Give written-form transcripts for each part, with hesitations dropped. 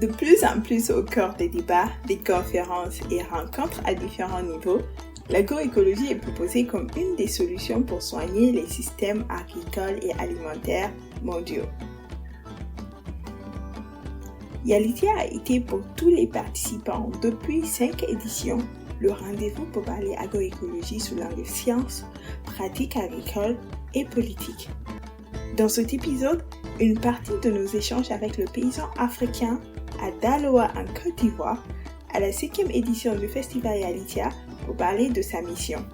De plus en plus au cœur des débats, des conférences et rencontres à différents niveaux, l'agroécologie est proposée comme une des solutions pour soigner les systèmes agricoles et alimentaires mondiaux. Yalitia a été pour tous les participants depuis 5 éditions le rendez-vous pour parler agroécologie sous l'angle sciences, pratiques agricoles et politiques. Dans cet épisode, une partie de nos échanges avec le paysan africain à Daloa en Côte d'Ivoire à la 5e édition du Festival Yalitia pour parler de sa mission.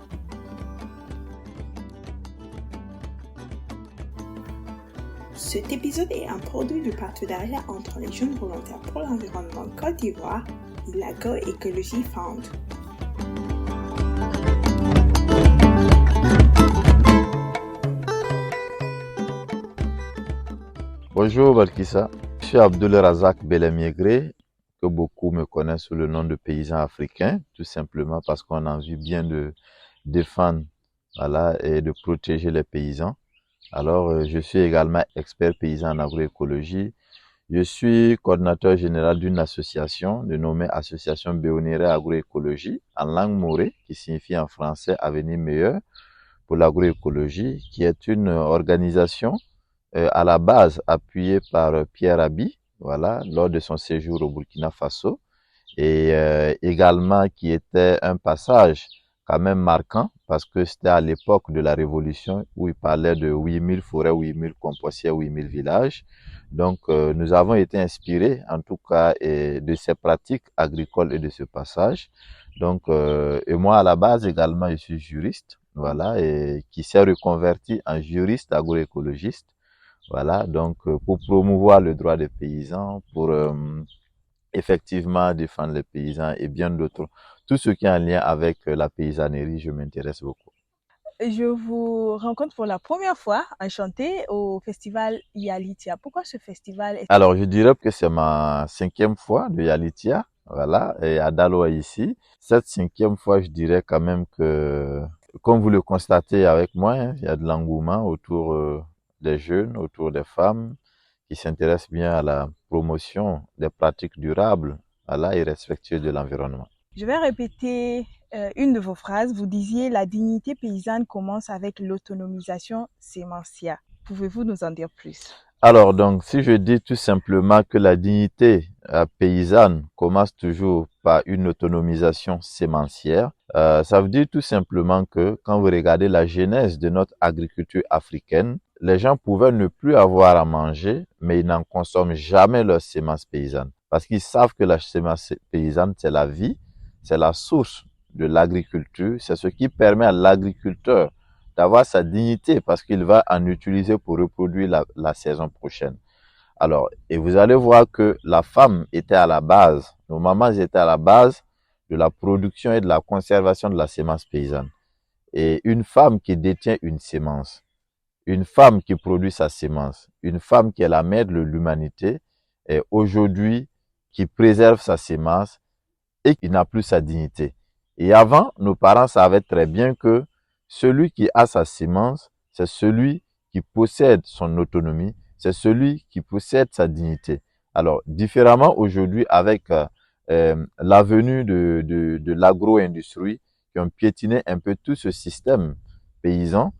Cet épisode est un produit du partenariat entre les Jeunes Volontaires pour l'Environnement Côte d'Ivoire et l'Agroécologie Fund. Bonjour Balkissa, je suis Abdulrazak Belemiégré, que beaucoup me connaissent sous le nom de paysan africain, tout simplement parce qu'on a envie bien de défendre et de protéger les paysans. Alors, je suis également expert paysan en agroécologie. Je suis coordinateur général d'une association dénommée Association Béonéré Agroécologie, en langue morée, qui signifie en français Avenir meilleur pour l'agroécologie, qui est une organisation à la base appuyée par Pierre Rabhi, lors de son séjour au Burkina Faso, et également qui était un passage quand même marquant, parce que c'était à l'époque de la Révolution où il parlait de 8000 forêts, 8000 compostières, 8000 villages. Donc, nous avons été inspirés, en tout cas, de ces pratiques agricoles et de ce passage. Donc, et moi, à la base également, je suis juriste, et qui s'est reconverti en juriste agroécologiste. Donc, pour promouvoir le droit des paysans, pour effectivement défendre les paysans et bien d'autres. Tout ce qui est en lien avec la paysannerie, je m'intéresse beaucoup. Je vous rencontre pour la première fois, enchantée, au festival Yalitia. Pourquoi ce festival? Alors, je dirais que c'est ma 5e fois de Yalitia, et à Daloa ici. Cette 5e fois, je dirais quand même que, comme vous le constatez avec moi, il y a de l'engouement autour des jeunes, autour des femmes, qui s'intéressent bien à la promotion des pratiques durables et respectueuses de l'environnement. Je vais répéter une de vos phrases. Vous disiez « La dignité paysanne commence avec l'autonomisation sémencière ». Pouvez-vous nous en dire plus? Alors, donc, si je dis tout simplement que la dignité paysanne commence toujours par une autonomisation sémencière, ça veut dire tout simplement que quand vous regardez la genèse de notre agriculture africaine, les gens pouvaient ne plus avoir à manger, mais ils n'en consomment jamais leur sémence paysanne. Parce qu'ils savent que la sémence paysanne, c'est la vie, c'est la source de l'agriculture, c'est ce qui permet à l'agriculteur d'avoir sa dignité parce qu'il va en utiliser pour reproduire la saison prochaine. Alors, et vous allez voir que la femme était à la base, nos mamans étaient à la base de la production et de la conservation de la sémence paysanne. Et une femme qui détient une sémence, une femme qui produit sa sémence, une femme qui est la mère de l'humanité, et aujourd'hui qui préserve sa sémence et qui n'a plus sa dignité. Et avant, nos parents savaient très bien que celui qui a sa sémence, c'est celui qui possède son autonomie, c'est celui qui possède sa dignité. Alors, différemment aujourd'hui avec la venue de l'agro-industrie qui ont piétiné un peu tout ce système paysan.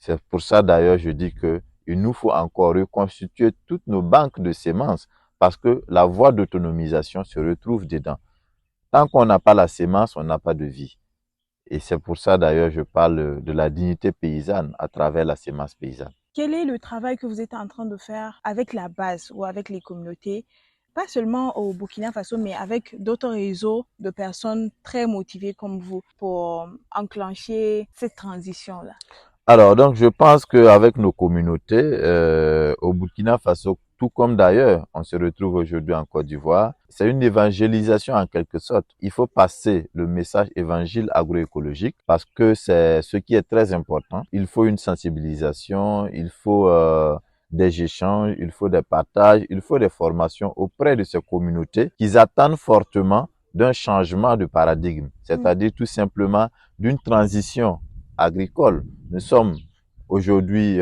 C'est pour ça d'ailleurs je dis que il nous faut encore reconstituer toutes nos banques de semences parce que la voie d'autonomisation se retrouve dedans. Tant qu'on n'a pas la sémence, on n'a pas de vie. Et c'est pour ça d'ailleurs je parle de la dignité paysanne à travers la sémence paysanne. Quel est le travail que vous êtes en train de faire avec la base ou avec les communautés, pas seulement au Burkina Faso, mais avec d'autres réseaux de personnes très motivées comme vous pour enclencher cette transition-là? Alors, donc, je pense qu'avec nos communautés, au Burkina Faso, tout comme d'ailleurs, on se retrouve aujourd'hui en Côte d'Ivoire, c'est une évangélisation en quelque sorte. Il faut passer le message évangile agroécologique parce que c'est ce qui est très important. Il faut une sensibilisation, il faut des échanges, il faut des partages, il faut des formations auprès de ces communautés qui attendent fortement d'un changement de paradigme, c'est-à-dire tout simplement d'une transition agricole. Nous sommes aujourd'hui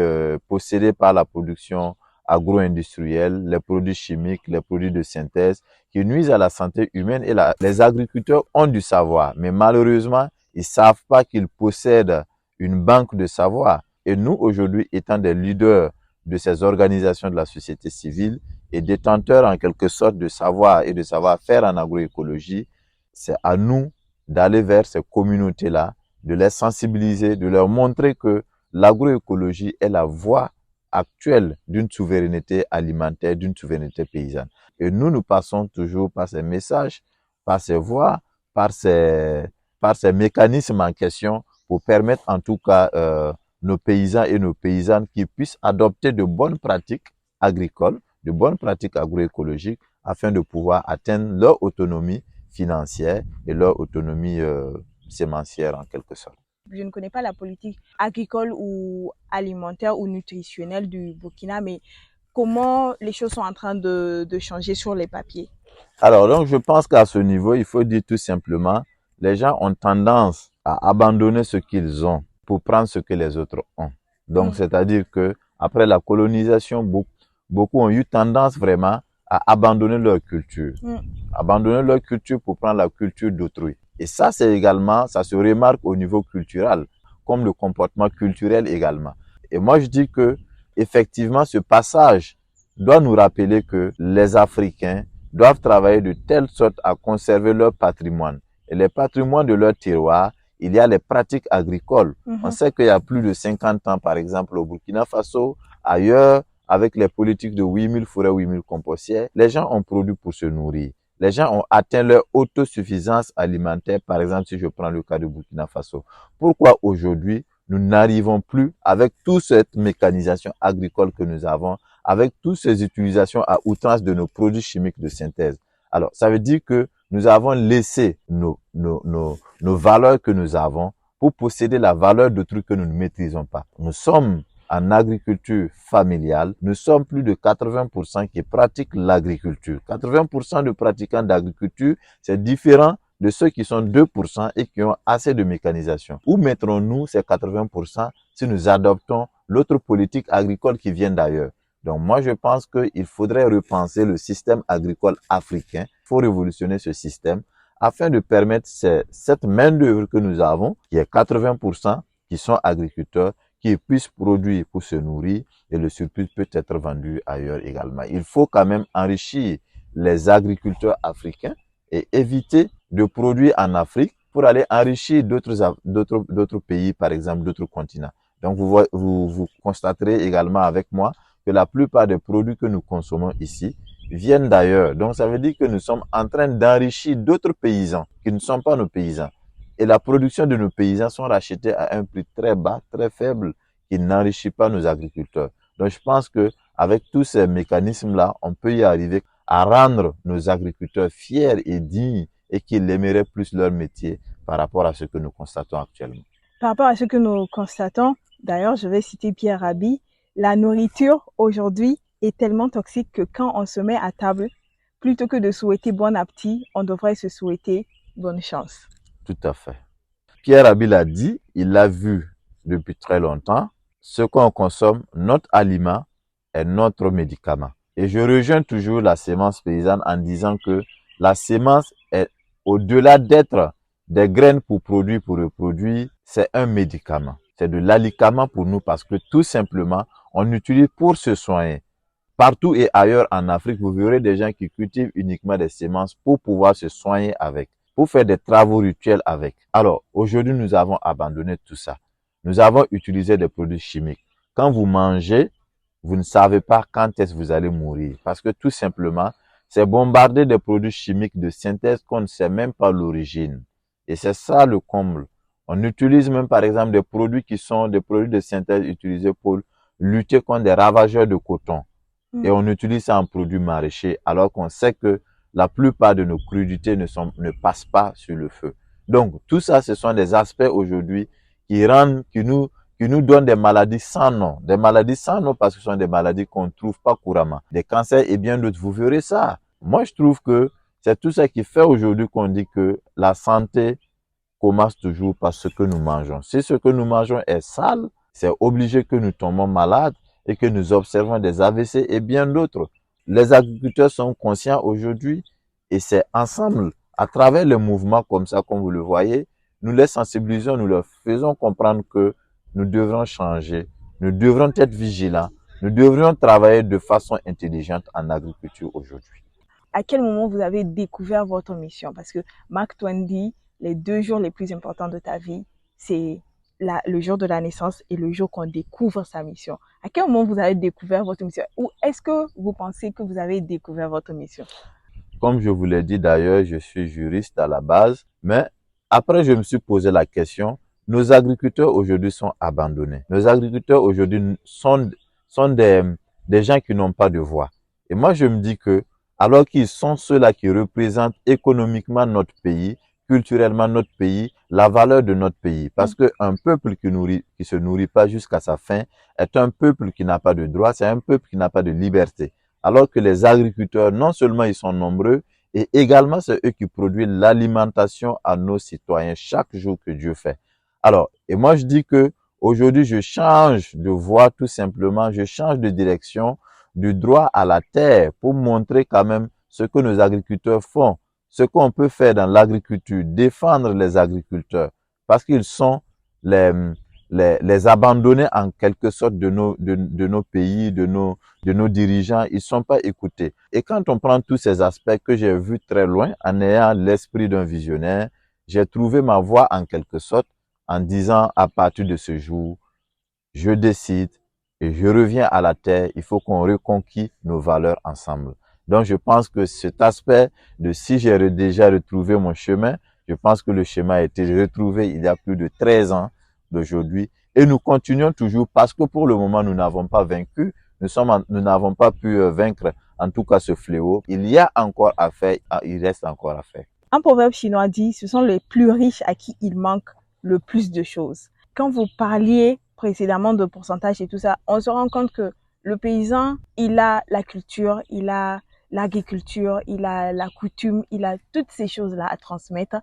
possédés par la production agro-industriels, les produits chimiques, les produits de synthèse qui nuisent à la santé humaine. Et les agriculteurs ont du savoir, mais malheureusement, ils ne savent pas qu'ils possèdent une banque de savoir. Et nous, aujourd'hui, étant des leaders de ces organisations de la société civile et détenteurs en quelque sorte de savoir et de savoir-faire en agroécologie, c'est à nous d'aller vers ces communautés-là, de les sensibiliser, de leur montrer que l'agroécologie est la voie actuelle d'une souveraineté alimentaire, d'une souveraineté paysanne. Et nous passons toujours par ces messages, par ces voies, par ces mécanismes en question pour permettre en tout cas nos paysans et nos paysannes qui puissent adopter de bonnes pratiques agricoles, de bonnes pratiques agroécologiques afin de pouvoir atteindre leur autonomie financière et leur autonomie sémencière en quelque sorte. Je ne connais pas la politique agricole ou alimentaire ou nutritionnelle du Burkina, mais comment les choses sont en train de changer sur les papiers? Alors, donc, je pense qu'à ce niveau, il faut dire tout simplement, les gens ont tendance à abandonner ce qu'ils ont pour prendre ce que les autres ont. Donc, c'est-à-dire que après la colonisation, beaucoup ont eu tendance vraiment à abandonner leur culture. Abandonner leur culture pour prendre la culture d'autrui. Et ça, c'est également, ça se remarque au niveau culturel, comme le comportement culturel également. Et moi, je dis que, effectivement, ce passage doit nous rappeler que les Africains doivent travailler de telle sorte à conserver leur patrimoine. Et les patrimoines de leur terroir, il y a les pratiques agricoles. On sait qu'il y a plus de 50 ans, par exemple, au Burkina Faso, ailleurs, avec les politiques de 8000 forêts, 8000 compostières, les gens ont produit pour se nourrir. Les gens ont atteint leur autosuffisance alimentaire, par exemple, si je prends le cas du Burkina Faso. Pourquoi aujourd'hui, nous n'arrivons plus, avec toute cette mécanisation agricole que nous avons, avec toutes ces utilisations à outrance de nos produits chimiques de synthèse? Alors, ça veut dire que nous avons laissé nos valeurs que nous avons pour posséder la valeur de trucs que nous ne maîtrisons pas. Nous sommes en agriculture familiale, nous sommes plus de 80% qui pratiquent l'agriculture. 80% de pratiquants d'agriculture, c'est différent de ceux qui sont 2% et qui ont assez de mécanisation. Où mettrons-nous ces 80% si nous adoptons l'autre politique agricole qui vient d'ailleurs? Donc moi, je pense qu'il faudrait repenser le système agricole africain. Il faut révolutionner ce système afin de permettre cette main-d'œuvre que nous avons, qui est 80%, qui sont agriculteurs, qui puissent produire pour se nourrir et le surplus peut être vendu ailleurs également. Il faut quand même enrichir les agriculteurs africains et éviter de produire en Afrique pour aller enrichir d'autres pays, par exemple d'autres continents. Donc vous constaterez également avec moi que la plupart des produits que nous consommons ici viennent d'ailleurs. Donc ça veut dire que nous sommes en train d'enrichir d'autres paysans qui ne sont pas nos paysans. Et la production de nos paysans sont rachetés à un prix très bas, très faible, qui n'enrichit pas nos agriculteurs. Donc je pense que avec tous ces mécanismes-là, on peut y arriver à rendre nos agriculteurs fiers et dignes et qu'ils aimeraient plus leur métier par rapport à ce que nous constatons actuellement. Par rapport à ce que nous constatons, d'ailleurs, je vais citer Pierre Rabhi, la nourriture aujourd'hui est tellement toxique que quand on se met à table, plutôt que de souhaiter bon appétit, on devrait se souhaiter bonne chance. Tout à fait. Pierre Rabhi l'a dit, il l'a vu depuis très longtemps. Ce qu'on consomme, notre aliment est notre médicament. Et je rejoins toujours la sémence paysanne en disant que la sémence est, au-delà d'être des graines pour produire, pour reproduire, c'est un médicament. C'est de l'alicament pour nous parce que tout simplement, on utilise pour se soigner. Partout et ailleurs en Afrique, vous verrez des gens qui cultivent uniquement des semences pour pouvoir se soigner avec, pour faire des travaux rituels avec. Alors, aujourd'hui, nous avons abandonné tout ça. Nous avons utilisé des produits chimiques. Quand vous mangez, vous ne savez pas quand est-ce que vous allez mourir. Parce que tout simplement, c'est bombarder des produits chimiques de synthèse qu'on ne sait même pas l'origine. Et c'est ça le comble. On utilise même par exemple des produits qui sont des produits de synthèse utilisés pour lutter contre des ravageurs de coton. Et on utilise ça en produits maraîchers alors qu'on sait que la plupart de nos crudités ne passent pas sur le feu. Donc tout ça, ce sont des aspects aujourd'hui qui nous donnent des maladies sans nom. Des maladies sans nom parce que ce sont des maladies qu'on ne trouve pas couramment. Des cancers et bien d'autres, vous verrez ça. Moi, je trouve que c'est tout ça qui fait aujourd'hui qu'on dit que la santé commence toujours par ce que nous mangeons. Si ce que nous mangeons est sale, c'est obligé que nous tombons malades. et que nous observons des AVC et bien d'autres. Les agriculteurs sont conscients aujourd'hui et c'est ensemble, à travers le mouvement comme ça, comme vous le voyez, nous les sensibilisons, nous leur faisons comprendre que nous devrons changer, nous devrons être vigilants, nous devrions travailler de façon intelligente en agriculture aujourd'hui. À quel moment vous avez découvert votre mission? Parce que Mark Twain dit, les 2 jours les plus importants de ta vie, c'est le jour de la naissance et le jour qu'on découvre sa mission. À quel moment vous avez découvert votre mission? Ou est-ce que vous pensez que vous avez découvert votre mission? Comme je vous l'ai dit d'ailleurs, je suis juriste à la base, mais après je me suis posé la question, nos agriculteurs aujourd'hui sont abandonnés. Nos agriculteurs aujourd'hui sont des gens qui n'ont pas de voix. Et moi je me dis que, alors qu'ils sont ceux-là qui représentent économiquement notre pays, culturellement notre pays, la valeur de notre pays. Parce qu'un peuple qui se nourrit pas jusqu'à sa faim est un peuple qui n'a pas de droit, c'est un peuple qui n'a pas de liberté. Alors que les agriculteurs, non seulement ils sont nombreux, et également c'est eux qui produisent l'alimentation à nos citoyens chaque jour que Dieu fait. Alors, et moi je dis que aujourd'hui je change de voie tout simplement, je change de direction du droit à la terre pour montrer quand même ce que nos agriculteurs font, ce qu'on peut faire dans l'agriculture, défendre les agriculteurs, parce qu'ils sont les abandonnés en quelque sorte de nos pays, de nos dirigeants, ils sont pas écoutés. Et quand on prend tous ces aspects que j'ai vus très loin, en ayant l'esprit d'un visionnaire, j'ai trouvé ma voie en quelque sorte en disant à partir de ce jour, je décide et je reviens à la terre, il faut qu'on reconquille nos valeurs ensemble. Donc je pense que cet aspect de si j'ai déjà retrouvé mon chemin, je pense que le chemin a été retrouvé il y a plus de 13 ans d'aujourd'hui et nous continuons toujours parce que pour le moment nous n'avons pas vaincu, nous n'avons pas pu vaincre en tout cas ce fléau. Il y a encore à faire, il reste encore à faire. Un proverbe chinois dit, ce sont les plus riches à qui il manque le plus de choses. Quand vous parliez précédemment de pourcentage et tout ça, on se rend compte que le paysan, il a la culture, il a l'agriculture, il a la coutume, il a toutes ces choses-là à transmettre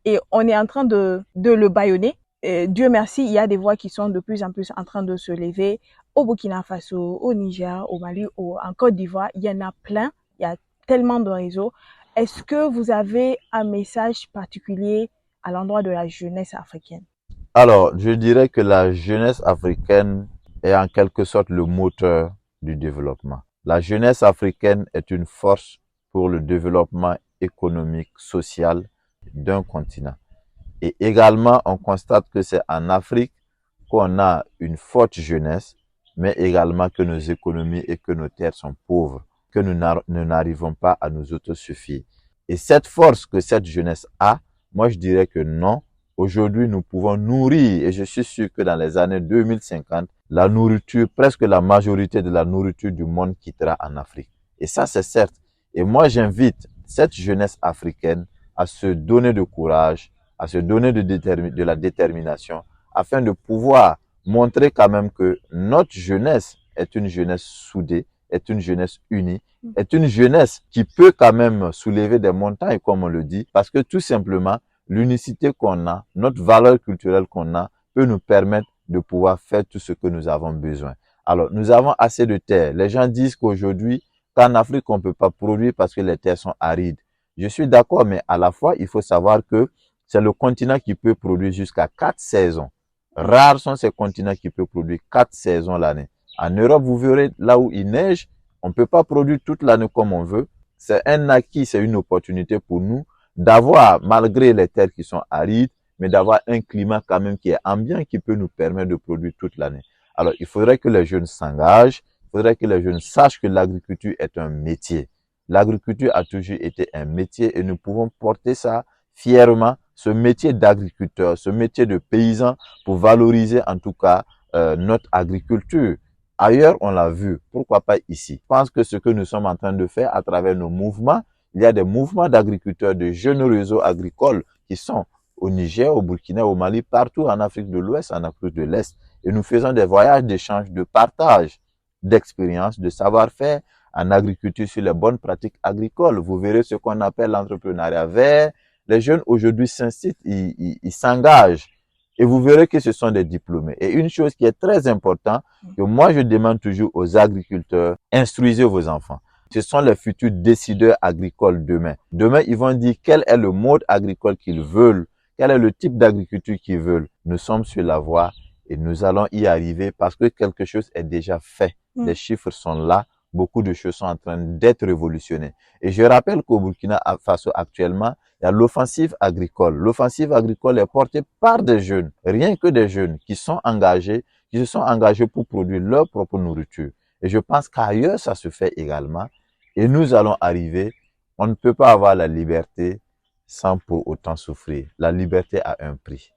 et on est en train de le bâillonner. Et Dieu merci, il y a des voix qui sont de plus en plus en train de se lever au Burkina Faso, au Niger, au Mali, en Côte d'Ivoire. Il y en a plein, il y a tellement de réseaux. Est-ce que vous avez un message particulier à l'endroit de la jeunesse africaine? Alors, je dirais que la jeunesse africaine est en quelque sorte le moteur du développement. La jeunesse africaine est une force pour le développement économique, social d'un continent. Et également, on constate que c'est en Afrique qu'on a une forte jeunesse, mais également que nos économies et que nos terres sont pauvres, que nous n'arrivons pas à nous autosuffire. Et cette force que cette jeunesse a, moi je dirais que non. Aujourd'hui, nous pouvons nourrir, et je suis sûr que dans les années 2050, la nourriture, presque la majorité de la nourriture du monde quittera en Afrique. Et ça, c'est certes. Et moi, j'invite cette jeunesse africaine à se donner de courage, à se donner de la détermination, afin de pouvoir montrer quand même que notre jeunesse est une jeunesse soudée, est une jeunesse unie, est une jeunesse qui peut quand même soulever des montagnes, comme on le dit, parce que tout simplement, l'unicité qu'on a, notre valeur culturelle qu'on a, peut nous permettre de pouvoir faire tout ce que nous avons besoin. Alors, nous avons assez de terres. Les gens disent qu'aujourd'hui, qu'en Afrique, on ne peut pas produire parce que les terres sont arides. Je suis d'accord, mais à la fois, il faut savoir que c'est le continent qui peut produire jusqu'à 4 saisons. Rares sont ces continents qui peuvent produire 4 saisons l'année. En Europe, vous verrez, là où il neige, on ne peut pas produire toute l'année comme on veut. C'est un acquis, c'est une opportunité pour nous d'avoir, malgré les terres qui sont arides, mais d'avoir un climat quand même qui est ambiant, qui peut nous permettre de produire toute l'année. Alors, il faudrait que les jeunes s'engagent, il faudrait que les jeunes sachent que l'agriculture est un métier. L'agriculture a toujours été un métier et nous pouvons porter ça fièrement, ce métier d'agriculteur, ce métier de paysan, pour valoriser en tout cas notre agriculture. Ailleurs, on l'a vu, pourquoi pas ici? Je pense que ce que nous sommes en train de faire à travers nos mouvements, il y a des mouvements d'agriculteurs, de jeunes réseaux agricoles qui sont au Niger, au Burkina, au Mali, partout en Afrique de l'Ouest, en Afrique de l'Est. Et nous faisons des voyages d'échange, de partage d'expériences, de savoir-faire en agriculture sur les bonnes pratiques agricoles. Vous verrez ce qu'on appelle l'entrepreneuriat vert. Les jeunes aujourd'hui s'incitent, ils s'engagent. Et vous verrez que ce sont des diplômés. Et une chose qui est très importante, que moi je demande toujours aux agriculteurs, instruisez vos enfants. Ce sont les futurs décideurs agricoles demain. Demain, ils vont dire quel est le mode agricole qu'ils veulent, quel est le type d'agriculture qu'ils veulent. Nous sommes sur la voie et nous allons y arriver parce que quelque chose est déjà fait. Les chiffres sont là. Beaucoup de choses sont en train d'être révolutionnées. Et je rappelle qu'au Burkina Faso actuellement, il y a l'offensive agricole. L'offensive agricole est portée par des jeunes, rien que des jeunes qui sont engagés, qui se sont engagés pour produire leur propre nourriture. Et je pense qu'ailleurs, ça se fait également. Et nous allons arriver. On ne peut pas avoir la liberté sans pour autant souffrir. La liberté a un prix.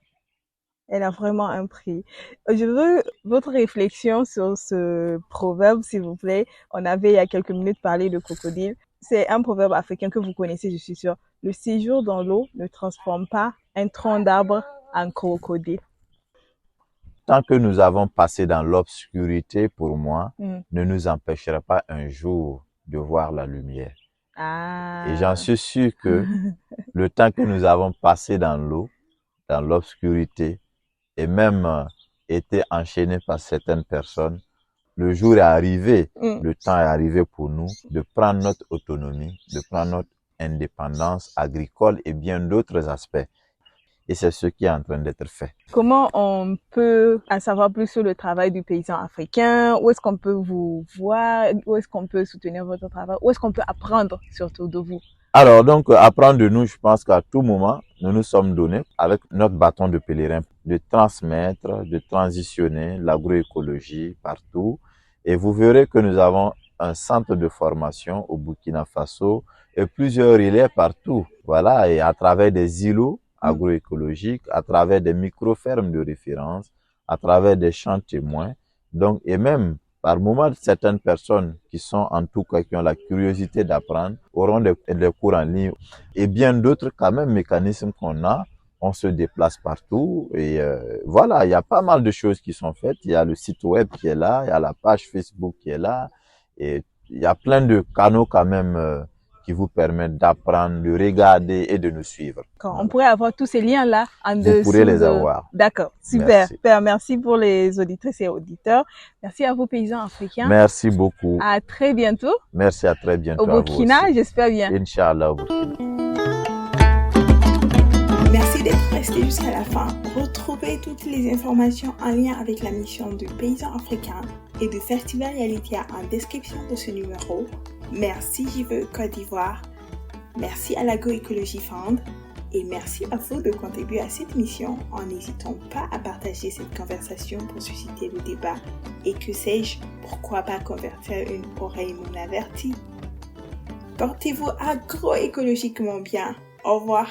Elle a vraiment un prix. Je veux votre réflexion sur ce proverbe, s'il vous plaît. On avait il y a quelques minutes parlé de crocodile. C'est un proverbe africain que vous connaissez, je suis sûre. Le séjour dans l'eau ne transforme pas un tronc d'arbre en crocodile. Tant que nous avons passé dans l'obscurité, pour moi, ne nous empêchera pas un jour de voir la lumière. Et j'en suis sûr que le temps que nous avons passé dans l'eau, dans l'obscurité, et même été enchaîné par certaines personnes, le jour est arrivé, le temps est arrivé pour nous de prendre notre autonomie, de prendre notre indépendance agricole et bien d'autres aspects. Et c'est ce qui est en train d'être fait. Comment on peut en savoir plus sur le travail du paysan africain? Où est-ce qu'on peut vous voir? Où est-ce qu'on peut soutenir votre travail? Où est-ce qu'on peut apprendre surtout de vous? Alors donc, apprendre de nous, je pense qu'à tout moment, nous nous sommes donnés avec notre bâton de pèlerin de transmettre, de transitionner l'agroécologie partout. Et vous verrez que nous avons un centre de formation au Burkina Faso et plusieurs relais partout. Voilà, et à travers des îlots agroécologiques, à travers des micro-fermes de référence, à travers des champs témoins. Donc, et même par moment, certaines personnes qui sont en tout cas, qui ont la curiosité d'apprendre, auront des cours en ligne. Et bien d'autres, quand même, mécanismes qu'on a, on se déplace partout. Et voilà, il y a pas mal de choses qui sont faites. Il y a le site web qui est là, il y a la page Facebook qui est là. Et il y a plein de canaux quand même qui vous permettent d'apprendre, de regarder et de nous suivre. On pourrait avoir tous ces liens-là en dessous. Vous pourrez les avoir. D'accord, super. Merci pour les auditrices et auditeurs. Merci à vous, paysans africains. Merci beaucoup. À très bientôt. Merci, à très bientôt. Au Burkina, j'espère bien. Inch'Allah, au Burkina. Merci d'être resté jusqu'à la fin. Retrouvez toutes les informations en lien avec la mission du Paysan africain et du Festival Yalitia en description de ce numéro. Merci JVE Côte d'Ivoire. Merci à l'Agroécologie Fund. Et merci à vous de contribuer à cette mission en n'hésitant pas à partager cette conversation pour susciter le débat. Et que sais-je, pourquoi pas convertir une oreille non avertie. Portez-vous agroécologiquement bien. Au revoir.